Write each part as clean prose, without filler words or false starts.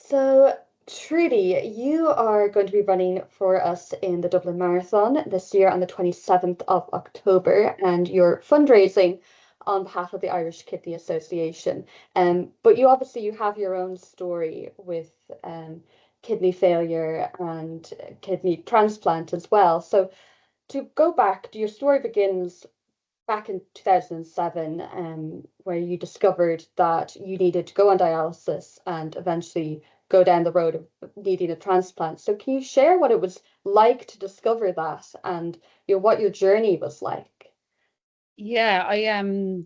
So, Trudy, you are going to be running for us in the Dublin Marathon this year on the 27th of October, and you're fundraising on behalf of the Irish Kidney Association. But you have your own story with kidney failure and kidney transplant as well. So, to go back, your story begins back in 2007, where you discovered that you needed to go on dialysis and eventually go down the road of needing a transplant. So can you share what it was like to discover that and what your journey was like? Yeah, I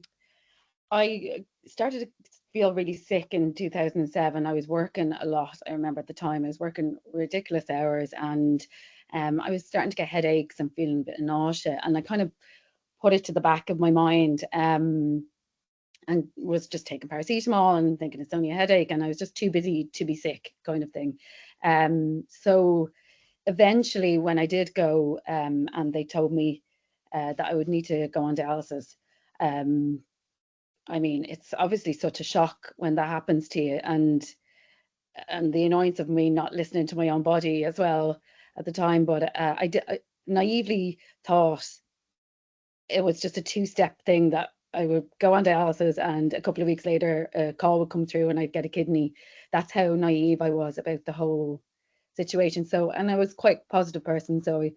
started to feel really sick in 2007. I was working a lot. I remember at the time I was working ridiculous hours, and I was starting to get headaches and feeling a bit of nausea, and I kind of put it to the back of my mind, and was just taking paracetamol and thinking it's only a headache, and I was just too busy to be sick, kind of thing. So eventually, when I did go, and they told me that I would need to go on dialysis. I mean, it's obviously such a shock when that happens to you, and the annoyance of me not listening to my own body as well at the time. But I naively thought it was just a two-step thing, that I would go on dialysis and a couple of weeks later a call would come through and I'd get a kidney. That's how naive I was about the whole situation. So, and I was quite a positive person, so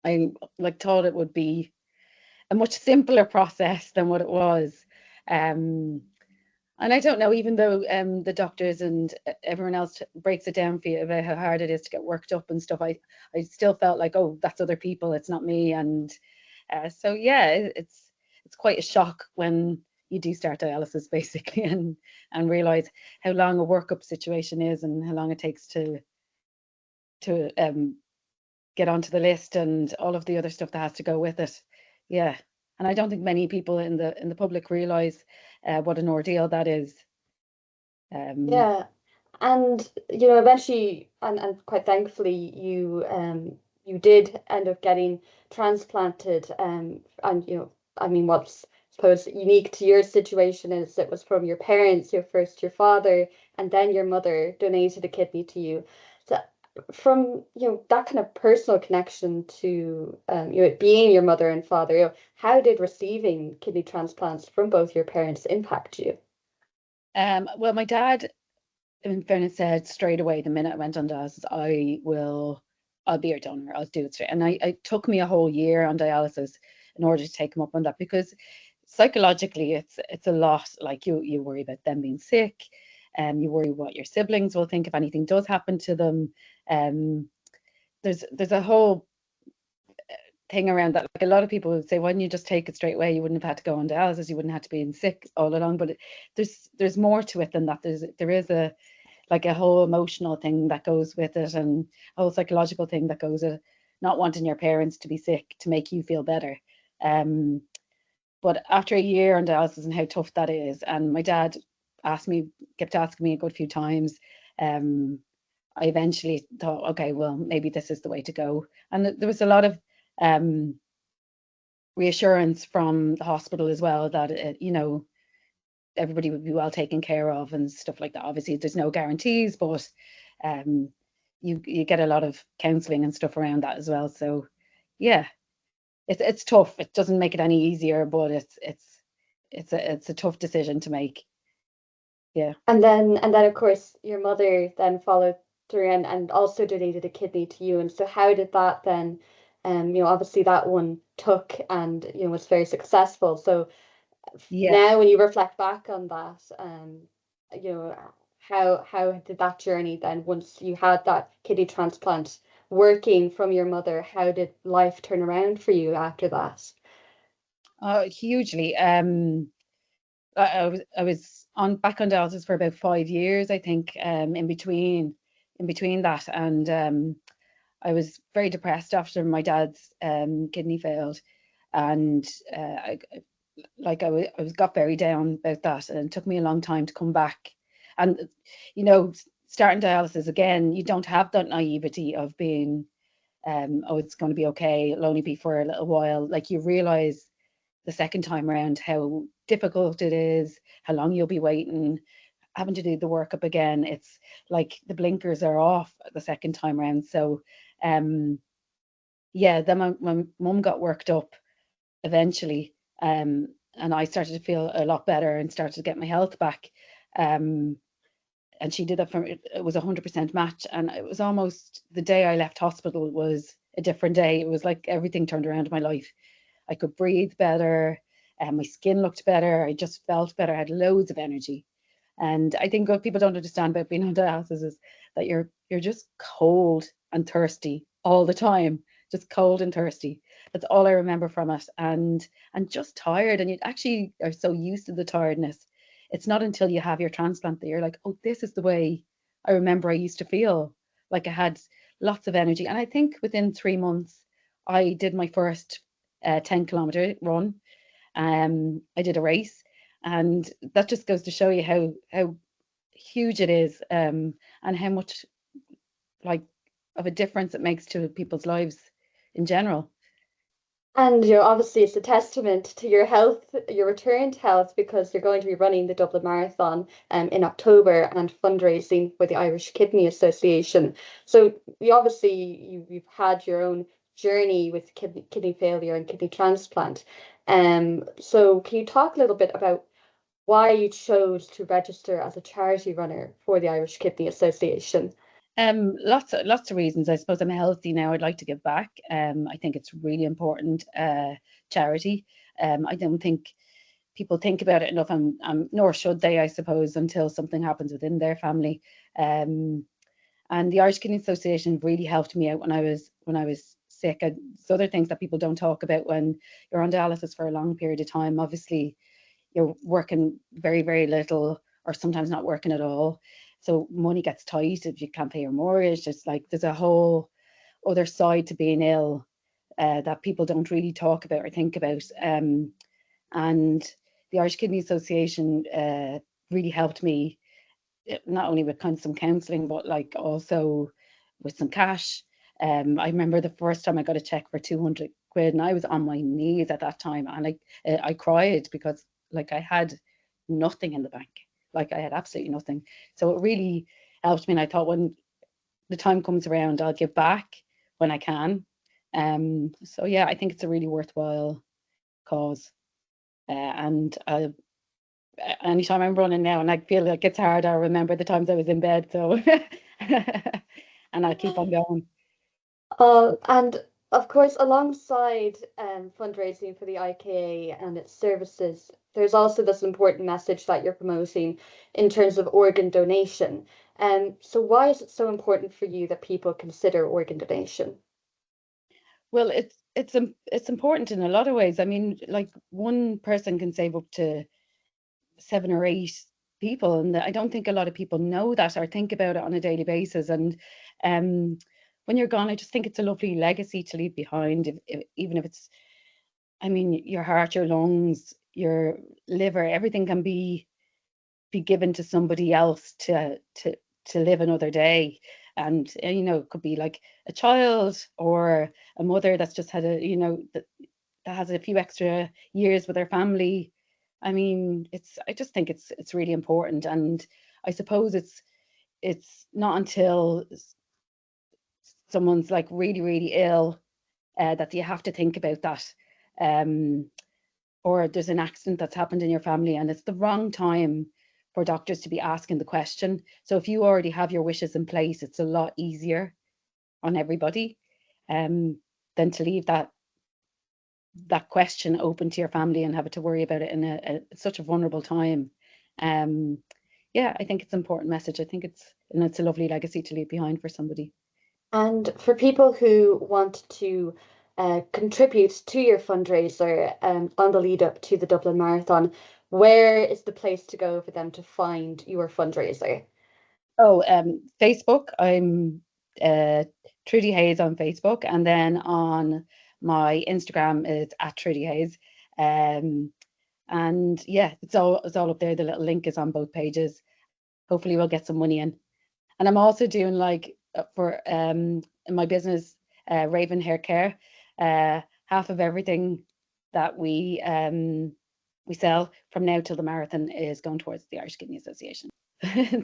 I like thought it would be a much simpler process than what it was. Um, and I don't know, even though the doctors and everyone else breaks it down for you about how hard it is to get worked up and stuff, I still felt like, oh, that's other people, it's not me. And so yeah, it's quite a shock when you do start dialysis basically, and realize how long a workup situation is and how long it takes to get onto the list and all of the other stuff that has to go with it. Yeah, and I don't think many people in the public realize what an ordeal that is. Um, Yeah. And eventually, and quite thankfully, you did end up getting transplanted. And I mean, what's I suppose unique to your situation is it was from your parents, your father, and then your mother donated a kidney to you. So from that kind of personal connection to it being your mother and father, how did receiving kidney transplants from both your parents impact you? well, my dad, in fairness, said straight away the minute I went on dialysis, I'll be your donor. I'll do it straight. And it took me a whole year on dialysis in order to take him up on that, because psychologically it's a lot. Like you worry about them being sick, you worry what your siblings will think if anything does happen to them. Um, there's a whole thing around that. Like, a lot of people would say, why didn't you just take it straight away? You wouldn't have had to go on dialysis. You wouldn't have to be in sick all along. But there's more to it than that. There is a like a whole emotional thing that goes with it, and a whole psychological thing that goes with not wanting your parents to be sick to make you feel better. Um, but after a year on dialysis and how tough that is, and my dad kept asking me a good few times, um, I eventually thought, okay, well, maybe this is the way to go. And there was a lot of um, reassurance from the hospital as well that everybody would be well taken care of and stuff like that. Obviously, there's no guarantees, but um, you get a lot of counselling and stuff around that as well. So yeah, it's tough. It doesn't make it any easier, but it's a tough decision to make. Yeah. And then of course your mother then followed through and also donated a kidney to you. And so how did that then obviously that one took and was very successful. So Yeah. now when you reflect back on that, you know, how did that journey then once you had that kidney transplant working from your mother, how did life turn around for you after that? Hugely. I was on back on dialysis for about 5 years, I think. In between that, and I was very depressed after my dad's kidney failed, and I was got very down about that, and it took me a long time to come back. And you know, starting dialysis again, you don't have that naivety of being, oh, it's going to be okay. It'll only be for a little while. Like, you realize the second time around how difficult it is, how long you'll be waiting, having to do the workup again, it's like the blinkers are off the second time around. So yeah, then my mum got worked up eventually, and I started to feel a lot better and started to get my health back. Um, and she did that for it was 100% match, and it was almost the day I left hospital was a different day. It was like everything turned around in my life. I could breathe better, and my skin looked better. I just felt better. I had loads of energy. And I think what people don't understand about being on dialysis is that you're just cold and thirsty all the time, just cold and thirsty. That's all I remember from it, and just tired. And you actually are so used to the tiredness. It's not until you have your transplant that you're like, oh, this is the way I remember I used to feel. Like I had lots of energy. And I think within 3 months, I did my first 10-kilometer run. I did a race, and that just goes to show you how huge it is, and how much like of a difference it makes to people's lives in general. And obviously it's a testament to your health, your return to health, because you're going to be running the Dublin Marathon in October and fundraising for the Irish Kidney Association. So you've had your own journey with kidney failure and kidney transplant. So can you talk a little bit about why you chose to register as a charity runner for the Irish Kidney Association? Lots of reasons. I suppose I'm healthy now. I'd like to give back. I think it's really important charity. I don't think people think about it enough, and nor should they, I suppose, until something happens within their family. Um, and the Irish Kidney Association really helped me out when I was sick. And there's other things that people don't talk about when you're on dialysis for a long period of time. Obviously, you're working very, very little, or sometimes not working at all. So money gets tight if you can't pay your mortgage. It's like there's a whole other side to being ill that people don't really talk about or think about. And the Irish Kidney Association really helped me, not only with kind of some counselling, but like also with some cash. I remember the first time I got a check for 200 quid, and I was on my knees at that time, and I cried because like I had nothing in the bank, like I had absolutely nothing. So it really helped me, and I thought when the time comes around, I'll give back when I can. So yeah, I think it's a really worthwhile cause, and anytime I'm running now and I feel like it's hard, I remember the times I was in bed. So, and I'll keep on going. And of course, alongside fundraising for the IKA and its services, there's also this important message that you're promoting in terms of organ donation. So why is it so important for you that people consider organ donation? Well, it's important in a lot of ways. I mean, like one person can save up to 7 or 8 people, and I don't think a lot of people know that or think about it on a daily basis. And um, when you're gone, I just think it's a lovely legacy to leave behind. Even if it's, I mean, your heart, your lungs, your liver, everything can be given to somebody else to live another day. And it could be like a child or a mother that's just had that has a few extra years with their family. I mean, I just think it's really important. And I suppose it's not until someone's like really, really ill that you have to think about that. Um, or there's an accident that's happened in your family, and it's the wrong time for doctors to be asking the question. So if you already have your wishes in place, it's a lot easier on everybody, um, than to leave that question open to your family and have it to worry about it in such a vulnerable time. Um, yeah, I think it's an important message. I think it's a lovely legacy to leave behind for somebody. And for people who want to contribute to your fundraiser on the lead up to the Dublin Marathon, where is the place to go for them to find your fundraiser? Oh, Facebook. I'm uh, Trudy Hayes on Facebook, and then on my Instagram is at Trudy Hayes. Um, and yeah, it's all up there. The little link is on both pages. Hopefully, we'll get some money in. And I'm also doing like for in my business, Raven Hair Care. Half of everything that we sell from now till the marathon is going towards the Irish Kidney Association.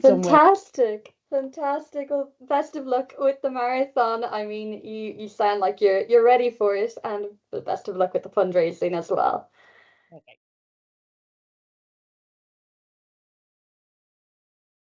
somewhere. Fantastic. Fantastic. Well, best of luck with the marathon. I mean, you sound like you're ready for it, and the best of luck with the fundraising as well. Okay.